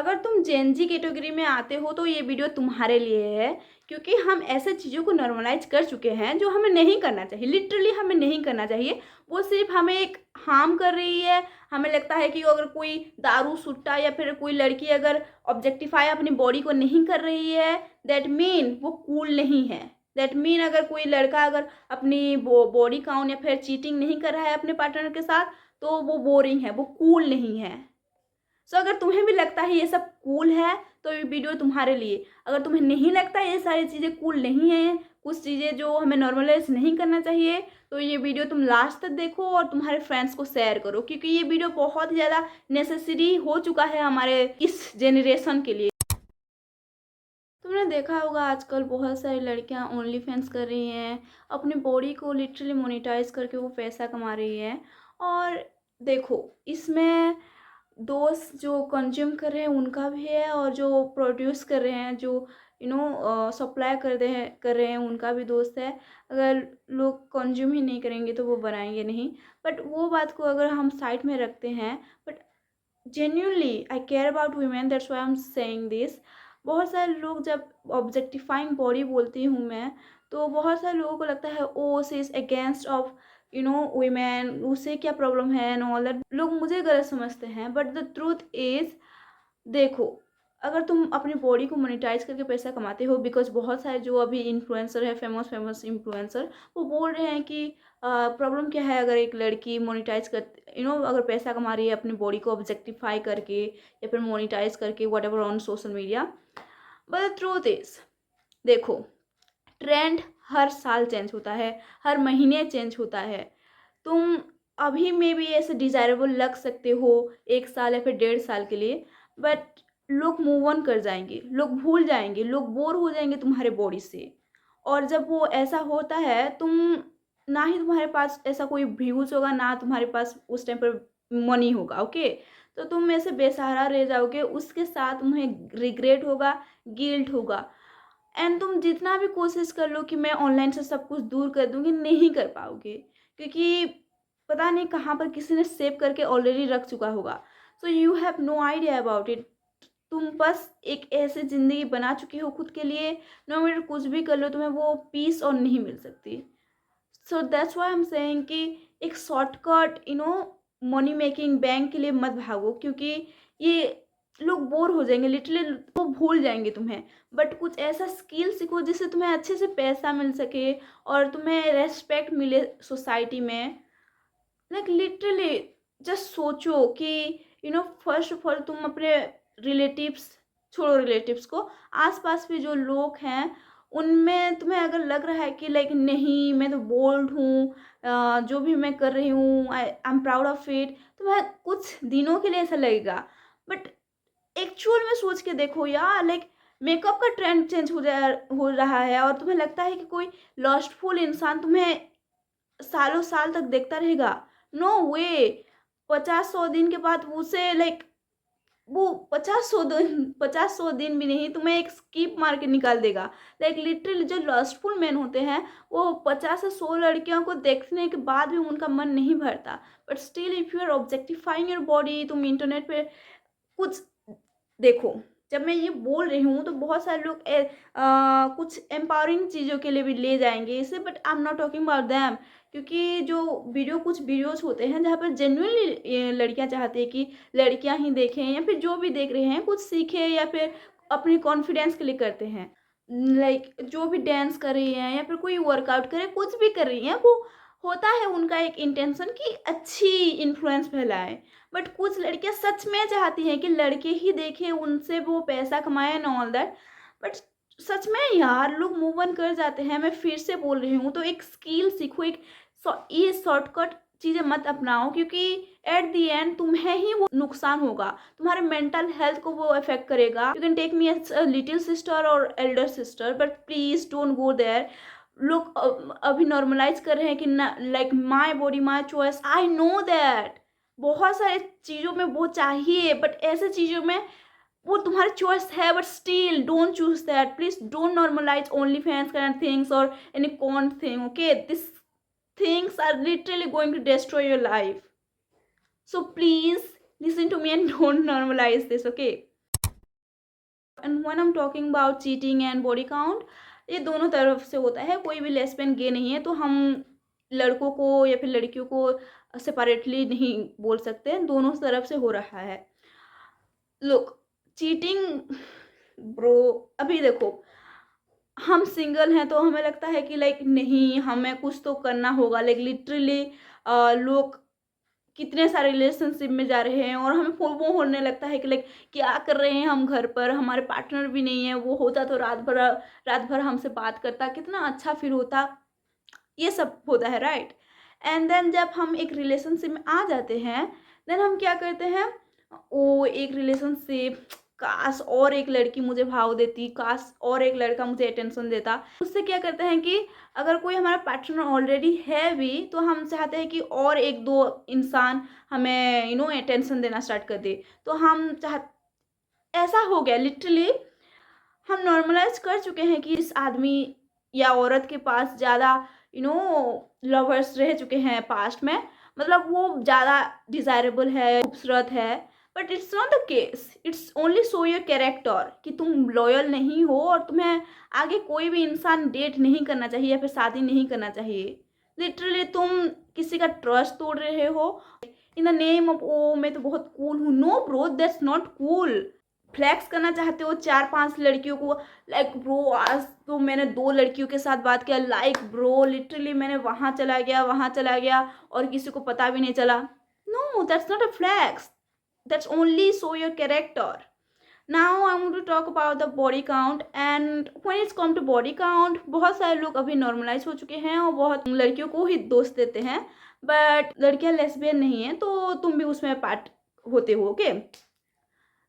अगर तुम जेन जी कैटेगरी में आते हो तो ये वीडियो तुम्हारे लिए है, क्योंकि हम ऐसे चीज़ों को नॉर्मलाइज कर चुके हैं जो हमें नहीं करना चाहिए, लिटरली हमें नहीं करना चाहिए। वो सिर्फ हमें एक हार्म कर रही है। हमें लगता है कि अगर कोई दारू सुट्टा या फिर कोई लड़की अगर ऑब्जेक्टिफाई अपनी बॉडी को नहीं कर रही है, दैट मीन वो कूल नहीं है। दैट मीन अगर कोई लड़का अगर अपनी बॉडी काउंट या फिर चीटिंग नहीं कर रहा है अपने पार्टनर के साथ, तो वो बोरिंग है, वो कूल नहीं है। सो अगर तुम्हें भी लगता है ये सब कूल है तो ये वीडियो तुम्हारे लिए। अगर तुम्हें नहीं लगता ये सारी चीज़ें कूल नहीं है, कुछ चीज़ें जो हमें नॉर्मलाइज नहीं करना चाहिए, तो ये वीडियो तुम लास्ट तक देखो और तुम्हारे फ्रेंड्स को शेयर करो, क्योंकि ये वीडियो बहुत ही ज़्यादा नेसेसरी हो चुका है हमारे इस जेनरेशन के लिए। तुमने देखा होगा आजकल बहुत सारी लड़कियां ओनली फैंस कर रही हैं, अपनी बॉडी को लिटरली मोनेटाइज करके वो पैसा कमा रही हैं। और देखो, इसमें दोस्त जो कंज्यूम कर रहे हैं उनका भी है, और जो प्रोड्यूस कर रहे हैं, जो सप्लाई कर रहे हैं उनका भी दोस्त है। अगर लोग कंज्यूम ही नहीं करेंगे तो वो बनाएंगे नहीं। बट वो बात को अगर हम साइड में रखते हैं, but genuinely I care about women, that's why I am saying this. बहुत सारे लोग जब ऑब्जेक्टिफाइंग बॉडी बोलती हूँ मैं, तो बहुत सारे लोगों को लगता है ओ सी इज अगेंस्ट ऑफ वीमेन, उसे क्या प्रॉब्लम है एंड ऑल दैट। लोग मुझे गलत समझते हैं, बट द ट्रूथ इज, देखो, अगर तुम अपनी बॉडी को मोनेटाइज करके पैसा कमाते हो, बिकॉज बहुत सारे जो अभी इन्फ्लुएंसर है, फेमस फेमस इन्फ्लुएंसर, वो बोल रहे हैं कि प्रॉब्लम क्या है अगर एक लड़की मोनेटाइज कर अगर पैसा कमा रही है अपनी बॉडी को ऑब्जेक्टिफाई करके या फिर मोनेटाइज करके what ever on social media. But the truth is, देखो, ट्रेंड हर साल चेंज होता है, हर महीने चेंज होता है। तुम अभी में भी ऐसे डिज़ायरेबल लग सकते हो 1 साल या फिर 1.5 साल के लिए, बट लोग मूव ऑन कर जाएंगे, लोग भूल जाएंगे, लोग बोर हो जाएंगे तुम्हारे बॉडी से। और जब वो ऐसा होता है, ना ही तुम्हारे पास ऐसा कोई व्यूज़ होगा, ना तुम्हारे पास उस टाइम पर मनी होगा, ओके। तो तुम ऐसे बेसहारा रह जाओगे, उसके साथ तुम्हें रिग्रेट होगा, गिल्ट होगा। एंड तुम जितना भी कोशिश कर लो कि मैं ऑनलाइन से सब कुछ दूर कर दूंगी, नहीं कर पाओगे, क्योंकि पता नहीं कहाँ पर किसी ने सेव करके ऑलरेडी रख चुका होगा। So you have no idea about it. तुम बस एक ऐसी ज़िंदगी बना चुकी हो खुद के लिए, नो मैटर कुछ भी कर लो, तुम्हें वो पीस और नहीं मिल सकती। So that's why I am saying कि एक शॉर्टकट मनी मेकिंग बैंक के लिए मत भागो, क्योंकि ये लोग बोर हो जाएंगे, लिटरली वो भूल जाएंगे तुम्हें। बट कुछ ऐसा स्किल सीखो जिससे तुम्हें अच्छे से पैसा मिल सके और तुम्हें रेस्पेक्ट मिले सोसाइटी में। लाइक लिटरली जस्ट सोचो कि फर्स्ट ऑफ ऑल तुम अपने रिलेटिव्स, छोड़ो रिलेटिव्स को, आसपास भी जो लोग हैं उनमें तुम्हें अगर लग रहा है कि लाइक नहीं मैं तो बोल्ड हूँ, जो भी मैं कर रही हूँ I am proud of it, तुम्हें कुछ दिनों के लिए ऐसा लगेगा। बट एक्चुअल में सोच के देखो यार, लाइक मेकअप का ट्रेंड चेंज हो रहा है और तुम्हें लगता है कि कोई लॉस्टफुल इंसान तुम्हें सालों साल तक देखता रहेगा। नो वे। 50-100 दिन के बाद उसे लाइक वो 50-100 दिन भी नहीं, तुम्हें एक स्किप मार के निकाल देगा। लाइक लिटरली जो लॉस्टफुल मैन होते हैं वो 50 से 100 लड़कियों को देखने के बाद भी उनका मन नहीं भरता। But still if you are objectifying your body, तुम इंटरनेट पे कुछ देखो, जब मैं ये बोल रही हूँ तो बहुत सारे लोग कुछ एम्पावरिंग चीज़ों के लिए भी ले जाएंगे इसे, but I am not talking about them. क्योंकि जो कुछ वीडियोस होते हैं जहाँ पर जेन्युइनली लड़कियाँ चाहती है कि लड़कियाँ ही देखें या फिर जो भी देख रहे हैं कुछ सीखें या फिर अपनी कॉन्फिडेंस के लिए करते हैं, लाइक जो भी डांस कर रही हैं या फिर कोई वर्कआउट करे, कुछ भी कर रही हैं, वो होता है उनका एक इंटेंशन कि अच्छी इन्फ्लुएंस फैलाए। बट कुछ लड़कियां सच में चाहती हैं कि लड़के ही देखें, उनसे वो पैसा कमाए एंड ऑल दैट। बट सच में यार लोग मूव ऑन कर जाते हैं। मैं फिर से बोल रही हूँ, तो एक स्किल सीखो, ये शॉर्टकट चीज़ें मत अपनाओ, क्योंकि एट दी एंड तुम्हें ही वो नुकसान होगा, तुम्हारे मेंटल हेल्थ को वो अफेक्ट करेगा। You can take me as a little sister और elder sister, but please don't go there. लोग अभी नॉर्मलाइज कर रहे हैं कि like my body my choice, I know that बहुत सारे चीज़ों में वो चाहिए, बट ऐसे चीज़ों में वो तुम्हारी चॉइस है, but still don't choose that. Please don't normalise only fans kind things और any con thing, okay. This things are literally going to destroy your life. So please listen to me and don't normalize this, okay? And when I am talking about cheating and body count, ये दोनों तरफ से होता है, कोई भी lesbian gay नहीं है, तो हम लड़कों को या फिर लड़कियों को सेपरेटली नहीं बोल सकते, दोनों तरफ से हो रहा है। लुक, चीटिंग ब्रो, अभी देखो हम सिंगल हैं तो हमें लगता है कि लाइक नहीं, हमें कुछ तो करना होगा, लाइक लिटरली लोग कितने सारे रिलेशनशिप में जा रहे हैं और हमें वो होने लगता है कि लाइक क्या कर रहे हैं हम घर पर, हमारे पार्टनर भी नहीं है, वो होता तो रात भर हमसे बात करता, कितना अच्छा फील होता, ये सब होता है, राइट। एंड देन जब हम एक रिलेशनशिप में आ जाते हैं, देन हम क्या करते हैं, ओ एक रिलेशनशिप, काश और एक लड़की मुझे भाव देती, काश और एक लड़का मुझे अटेंशन देता। उससे क्या करते हैं कि अगर कोई हमारा पार्टनर ऑलरेडी है भी, तो हम चाहते हैं कि और एक दो इंसान हमें अटेंशन देना स्टार्ट कर दे, तो हम ऐसा हो गया लिटरली, हम नॉर्मलाइज कर चुके हैं कि इस आदमी या औरत के पास ज़्यादा लवर्स रह चुके हैं पास्ट में, मतलब वो ज़्यादा डिज़ायरेबल है, खूबसूरत है, but it's not the case, it's only show your character कि तुम लॉयल नहीं हो और तुम्हें आगे कोई भी इंसान डेट नहीं करना चाहिए या फिर शादी नहीं करना चाहिए। लिटरली तुम किसी का ट्रस्ट तोड़ रहे हो in the name of oh मैं तो बहुत कूल हूँ। No bro, that's not cool. Flex करना चाहते हो 4-5 लड़कियों को, लाइक ब्रो आज तो मैंने 2 लड़कियों के साथ बात किया, लाइक ब्रो लिटरली मैंने वहाँ चला गया और किसी को पता भी नहीं चला। No, that's not a flex, that's only show your character. Now I want to talk about the body count, and when it's come to body count, बहुत सारे लोग अभी नॉर्मलाइज हो चुके हैं और बहुत लड़कियों को ही दोष देते हैं, बट लड़कियां लेस्बियन नहीं है तो तुम भी उसमें पार्ट होते हो, ओके।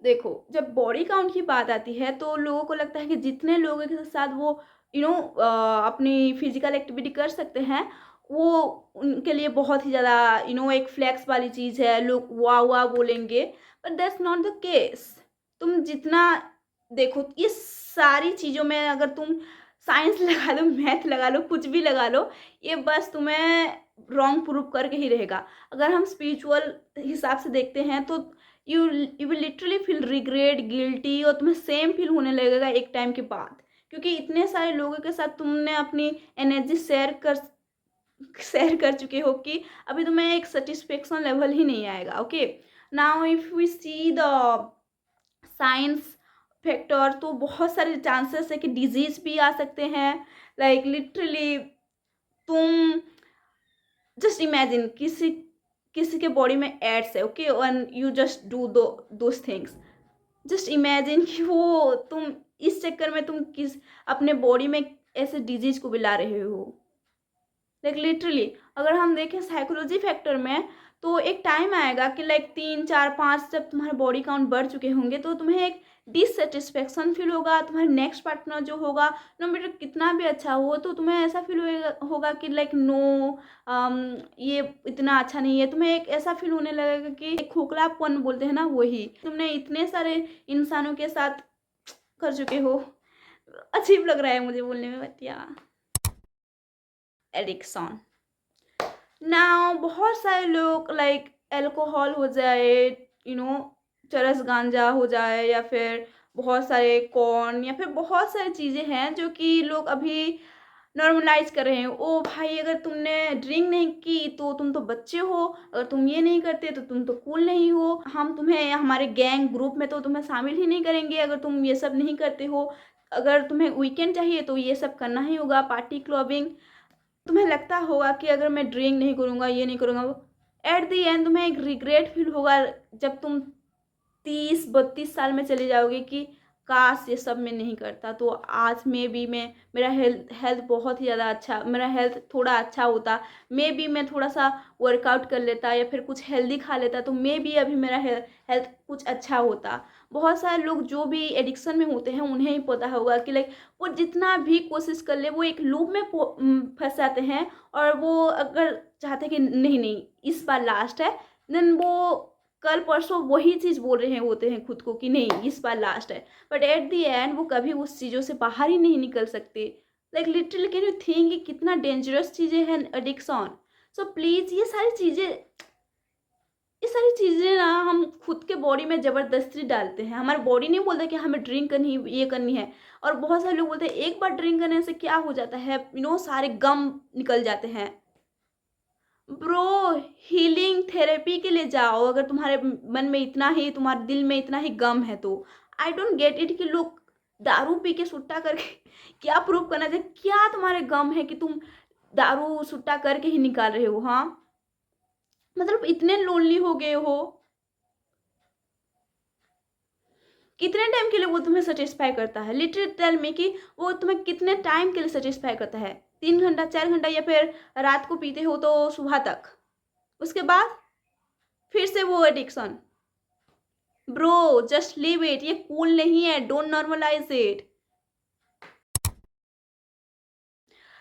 देखो, जब बॉडी काउंट की बात आती है तो लोगों को लगता है कि जितने लोगों के साथ वो अपनी फिजिकल एक्टिविटी कर सकते हैं, वो उनके लिए बहुत ही ज़्यादा एक फ्लैक्स वाली चीज़ है, लोग वाह वाह बोलेंगे, but that's not the case. तुम जितना देखो, ये सारी चीज़ों में अगर तुम साइंस लगा लो, मैथ लगा लो, कुछ भी लगा लो, ये बस तुम्हें रॉन्ग प्रूव करके ही रहेगा। अगर हम स्पिरिचुअल हिसाब से देखते हैं तो you you will literally feel regret, guilty, और तुम्हें सेम फील होने लगेगा एक टाइम के बाद, क्योंकि इतने सारे लोगों के साथ तुमने अपनी एनर्जी शेयर कर चुके हो कि अभी तुम्हें एक सेटिस्फेक्शन लेवल ही नहीं आएगा, okay. Now if we see the science factor, तो बहुत सारे चांसेस है कि डिजीज भी आ सकते हैं, लाइक लिटरली तुम जस्ट इमेजिन किसी के बॉडी में एड्स है, okay, and you just do those things, just imagine कि वो तुम इस चक्कर में तुम अपने बॉडी में ऐसे डिजीज को भी ला रहे हो। लाइक लिटरली अगर हम देखें साइकोलॉजी फैक्टर में, तो एक टाइम आएगा कि लाइक 3, 4, 5 जब तुम्हारे बॉडी काउंट बढ़ चुके होंगे तो तुम्हें एक डिससेटिस्फेक्शन फील होगा, तुम्हारे नेक्स्ट पार्टनर जो होगा नो मैटर कितना भी अच्छा हो, तो तुम्हें ऐसा फील होगा कि लाइक नो, ये इतना अच्छा नहीं है, तुम्हें एक ऐसा फील होने लगेगा कि एक खोखलापन बोलते हैं ना, वही तुमने इतने सारे इंसानों के साथ कर चुके हो। अजीब लग रहा है मुझे बोलने में, बट या एडिक्शन। नाउ बहुत सारे लोग लाइक अल्कोहल हो जाए, चरस गांजा हो जाए, या फिर बहुत सारे कॉर्न, या फिर बहुत सारी चीज़ें हैं जो कि लोग अभी नॉर्मलाइज कर रहे हैं। ओ भाई, अगर तुमने ड्रिंक नहीं की तो तुम तो बच्चे हो, अगर तुम ये नहीं करते तो तुम तो कूल नहीं हो, हम तुम्हें हमारे गैंग ग्रुप में तो तुम्हें शामिल ही नहीं करेंगे अगर तुम ये सब नहीं करते हो, अगर तुम्हें वीकेंड चाहिए तो ये सब करना ही होगा, पार्टी क्लबिंग। तुम्हें लगता होगा कि अगर मैं ड्रिंक नहीं करूँगा, ये नहीं करूँगा, एट दी एंड तुम्हें एक रिग्रेट फील होगा जब तुम 30-32 साल में चले जाओगे कि काश ये सब मैं नहीं करता, तो आज में भी मेरा हेल्थ बहुत ही ज़्यादा अच्छा, मेरा हेल्थ थोड़ा अच्छा होता, मे बी मैं थोड़ा सा वर्कआउट कर लेता या फिर कुछ हेल्दी खा लेता, तो मे बी अभी मेरा हेल्थ कुछ अच्छा होता। बहुत सारे लोग जो भी एडिक्शन में होते हैं उन्हें ही पता होगा कि लाइक वो जितना भी कोशिश कर ले वो एक लूप में फंस जाते हैं, और वो अगर चाहते हैं कि नहीं नहीं इस बार लास्ट है, देन वो कल परसों वही चीज़ बोल रहे होते हैं खुद को कि नहीं इस बार लास्ट है, बट एट दी एंड वो कभी उस चीज़ों से बाहर ही नहीं निकल सकते। Like literally can you think कि कितना डेंजरस चीज़ें हैं एडिक्शन। सो प्लीज़ ये सारी चीज़ें ये सारी चीज़ें ना हम खुद के बॉडी में ज़बरदस्ती डालते हैं। हमारा बॉडी नहीं बोलता कि हमें ड्रिंक करनी ये करनी है। और बहुत सारे लोग बोलते हैं एक बार ड्रिंक करने से क्या हो जाता है, सारे गम निकल जाते हैं। ब्रो, हीलिंग थेरेपी के लिए जाओ अगर तुम्हारे मन में इतना ही, तुम्हारे दिल में इतना ही गम है तो। आई डोंट गेट इट कि लोग दारू पी के सुट्टा करके क्या प्रूव करना चाहिए, क्या तुम्हारे गम है कि तुम दारू सुट्टा करके ही निकाल रहे हो। हाँ, मतलब इतने लोनली हो गए हो, कितने टाइम के लिए वो तुम्हें सेटिस्फाई करता है? लिटरली टेल मी कि वो तुम्हें कितने टाइम के लिए सेटिस्फाई करता है? 3 घंटा, 4 घंटा, या फिर रात को पीते हो तो सुबह तक, उसके बाद फिर से वो addiction. Bro, just leave it, ये कूल नहीं है, डोंट नॉर्मलाइज इट।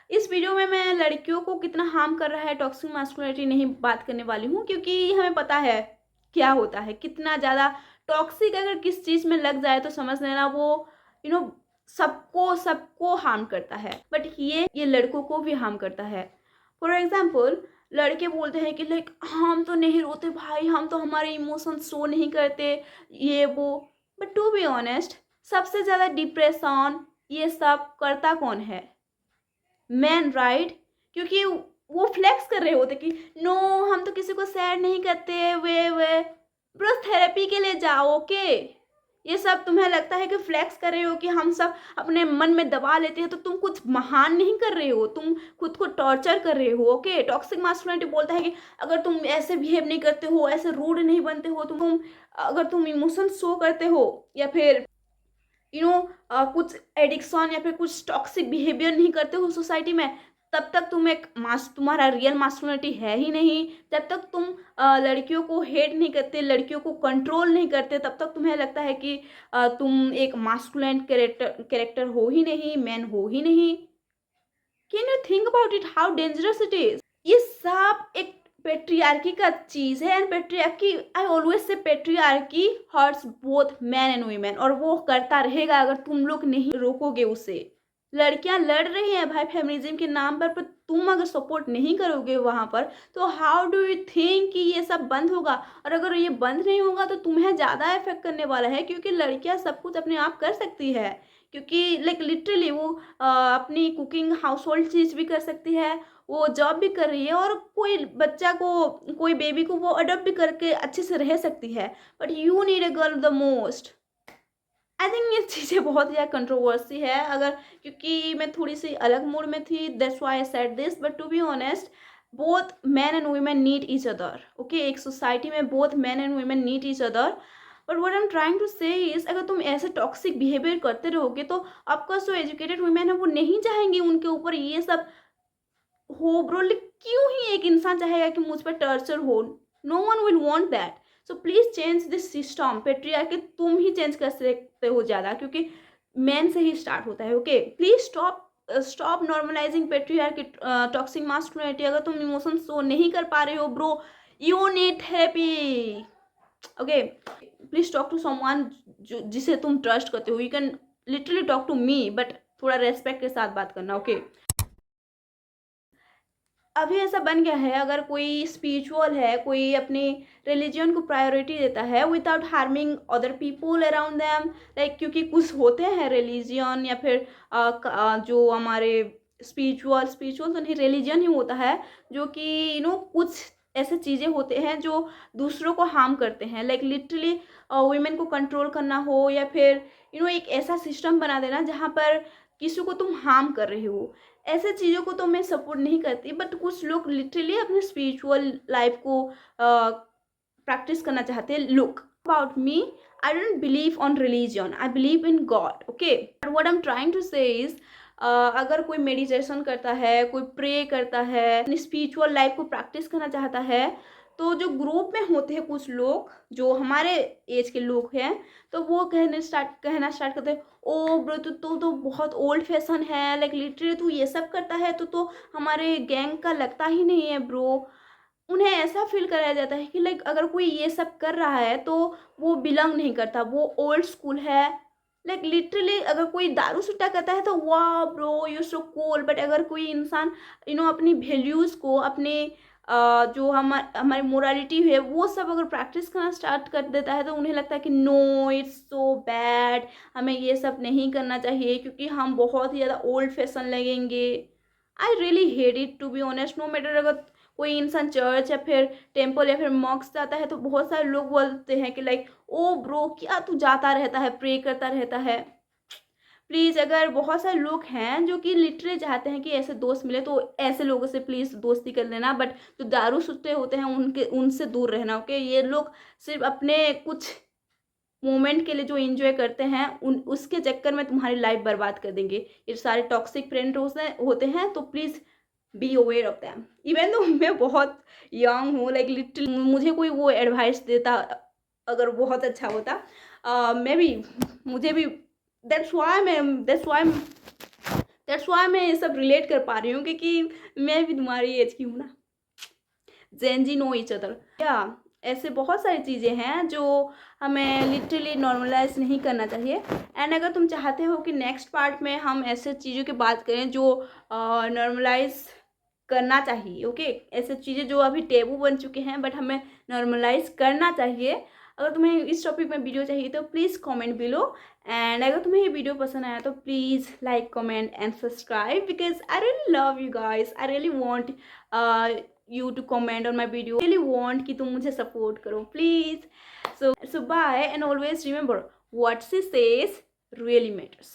इस वीडियो में मैं लड़कियों को कितना हार्म कर रहा है टॉक्सिक मास्कुलिनिटी नहीं बात करने वाली हूँ, क्योंकि हमें पता है क्या होता है, कितना ज़्यादा टॉक्सिक अगर किस चीज़ में लग जाए तो समझ लेना वो यू नो सबको सबको हार्म करता है। बट ये लड़कों को भी हार्म करता है। फॉर एग्जाम्पल, लड़के बोलते हैं कि लाइक हम तो नहीं रोते भाई, हम तो हमारे इमोशन शो नहीं करते, ये वो। बट टू बी ऑनेस्ट, सबसे ज़्यादा डिप्रेशन ये सब करता कौन है? Man, right? क्योंकि वो फ्लेक्स कर रहे होते कि नो, हम तो किसी को सैड नहीं करते, वे ब्रो थेरेपी के लिए जाओ। ओके, ये सब तुम्हें लगता है कि फ्लेक्स कर रहे हो कि हम सब अपने मन में दबा लेते हैं, तो तुम कुछ महान नहीं कर रहे हो, तुम खुद को टॉर्चर कर रहे हो। ओके, टॉक्सिक मास्कुलिनिटी बोलता है कि अगर तुम ऐसे बिहेव नहीं करते हो, ऐसे रूड नहीं बनते हो, तुम अगर तुम इमोशन शो करते हो, या फिर कुछ एडिक्शन या फिर कुछ टॉक्सिक बिहेवियर नहीं करते हो सोसाइटी में, तब तक तुम एक तुम्हारा रियल मास्कुलिनिटी है ही नहीं। जब तक तुम लड़कियों को हेट नहीं करते, लड़कियों को कंट्रोल नहीं करते, तब तक तुम्हें लगता है कि तुम एक मास्कुलिन कैरेक्टर हो ही नहीं, मैन हो ही नहीं। Can you think about it, how dangerous it is? ये सब एक पेट्रियार्की का चीज है। And patriarchy, I always say patriarchy hurts both man and women, और वो करता रहेगा अगर तुम लोग नहीं रोकोगे उसे। लड़कियां लड़ रही हैं भाई फेमिनिज्म के नाम पर तुम अगर सपोर्ट नहीं करोगे वहां पर, तो हाउ डू यू थिंक कि ये सब बंद होगा? और अगर ये बंद नहीं होगा तो तुम्हें ज़्यादा इफेक्ट करने वाला है, क्योंकि लड़कियां सब कुछ अपने आप कर सकती है। क्योंकि लाइक लिटरली वो अपनी कुकिंग हाउस होल्ड चीज़ भी कर सकती है, वो जॉब भी कर रही है, और कोई बच्चा को, कोई बेबी को वो अडॉप्ट भी करके अच्छे से रह सकती है। But you need a girl the most. I think ये चीज़ें बहुत ज़्यादा कंट्रोवर्सी है, अगर क्योंकि मैं थोड़ी सी अलग मूड में थी, that's why I said this. But to be honest, both man and women need each other. Okay, एक सोसाइटी में both man and women need each other. But what I am trying to say is, अगर तुम ऐसे toxic behaviour करते रहोगे तो of course जो educated women है वो नहीं चाहेंगी उनके ऊपर ये सब हो। ब्रो, क्यों ही एक इंसान चाहेगा कि मुझ पर टॉर्चर हो? No one will want that. So please change this system. Patriarchy तुम ही चेंज कर सकते हो ज़्यादा, क्योंकि मैन से ही स्टार्ट होता है। Okay, please stop normalising patriarchy, toxic masculinity. अगर तुम इमोशन शो नहीं कर पा रहे हो bro, you need therapy. Okay, please talk to someone जिसे तुम ट्रस्ट करते हो। You can literally talk to me, but थोड़ा रेस्पेक्ट के साथ बात करना। ओके, अभी ऐसा बन गया है, अगर कोई स्पिरिचुअल है, कोई अपनी रिलीजन को प्रायोरिटी देता है without harming other people around them, like क्योंकि कुछ होते हैं रिलीजन या फिर जो हमारे स्पिरिचुअल तो नहीं, रिलीजन ही होता है, जो कि कुछ ऐसे चीज़ें होते हैं जो दूसरों को हार्म करते हैं, लाइक लिटरली वुमेन को कंट्रोल करना हो, या फिर एक ऐसा सिस्टम बना देना जहाँ पर किसी को तुम हार्म कर रहे हो। ऐसे चीज़ों को तो मैं सपोर्ट नहीं करती, बट कुछ लोग लिटरली अपने स्पिरिचुअल लाइफ को प्रैक्टिस करना चाहते हैं। Look about me, I don't believe on religion, I believe in God. Okay, but what I am trying to say is, अगर कोई मेडिटेशन करता है, कोई प्रे करता है, अपनी स्पिरिचुअल लाइफ को प्रैक्टिस करना चाहता है, तो जो ग्रुप में होते हैं कुछ लोग जो हमारे एज के लोग हैं, तो वो कहना स्टार्ट करते हैं, ओ ब्रो तो बहुत ओल्ड फैशन है, लाइक लिटरली तू ये सब करता है तो हमारे गैंग का लगता ही नहीं है ब्रो। उन्हें ऐसा फील कराया जाता है कि लाइक अगर कोई ये सब कर रहा है तो वो बिलोंग नहीं करता, वो ओल्ड स्कूल है। लाइक लिटरली अगर कोई दारू सुट्टा करता है तो वाह bro you so cool, but अगर कोई इंसान अपनी वैल्यूज़ को, अपने जो हमारी मोरालिटी है वो सब अगर प्रैक्टिस करना स्टार्ट कर देता है तो उन्हें लगता है कि नो इट्स सो बैड, हमें ये सब नहीं करना चाहिए क्योंकि हम बहुत ही ज़्यादा ओल्ड फैशन लगेंगे। I really hate it to be honest. No matter अगर कोई इंसान चर्च या फिर टेम्पल या फिर मॉक्स जाता है तो बहुत सारे लोग बोलते हैं कि लाइक ओ ब्रो क्या तू जाता रहता है, प्रे करता रहता है। प्लीज़ अगर बहुत सारे लोग हैं जो कि लिटरली चाहते हैं कि ऐसे दोस्त मिले तो ऐसे लोगों से प्लीज़ दोस्ती कर लेना, बट जो दारू सुस्ते होते हैं उनसे दूर रहना। ओके, ये लोग सिर्फ अपने कुछ मोमेंट के लिए जो एंजॉय करते हैं उसके चक्कर में तुम्हारी लाइफ बर्बाद कर देंगे। ये सारे टॉक्सिक फ्रेंड होते हैं, तो please be aware of them. Even तो मैं बहुत यंग हूँ, लाइक लिटिल मुझे कोई वो एडवाइस देता अगर बहुत अच्छा होता, मैं भी मुझे भी दैट्स वाई मैं ये सब रिलेट कर पा रही हूँ क्योंकि मैं भी तुम्हारी एज की हूँ ना। जेन जी नो ईच अदर या ऐसे बहुत सारी चीज़ें हैं जो हमें लिटरली नॉर्मलाइज नहीं करना चाहिए। एंड अगर तुम चाहते हो कि नेक्स्ट पार्ट में हम ऐसे चीज़ों की बात करें जो नॉर्मलाइज करना चाहिए, ओके, ऐसे चीज़ें जो अभी टेबू बन चुके हैं बट हमें नॉर्मलाइज करना चाहिए, अगर तुम्हें इस टॉपिक में वीडियो चाहिए तो प्लीज़ कमेंट बिलो। एंड अगर तुम्हें ये वीडियो पसंद आया तो please like comment and subscribe because I really love you guys, I really want you to comment on my video. I really want कि तुम मुझे support करो please. So bye and always remember what she says really matters.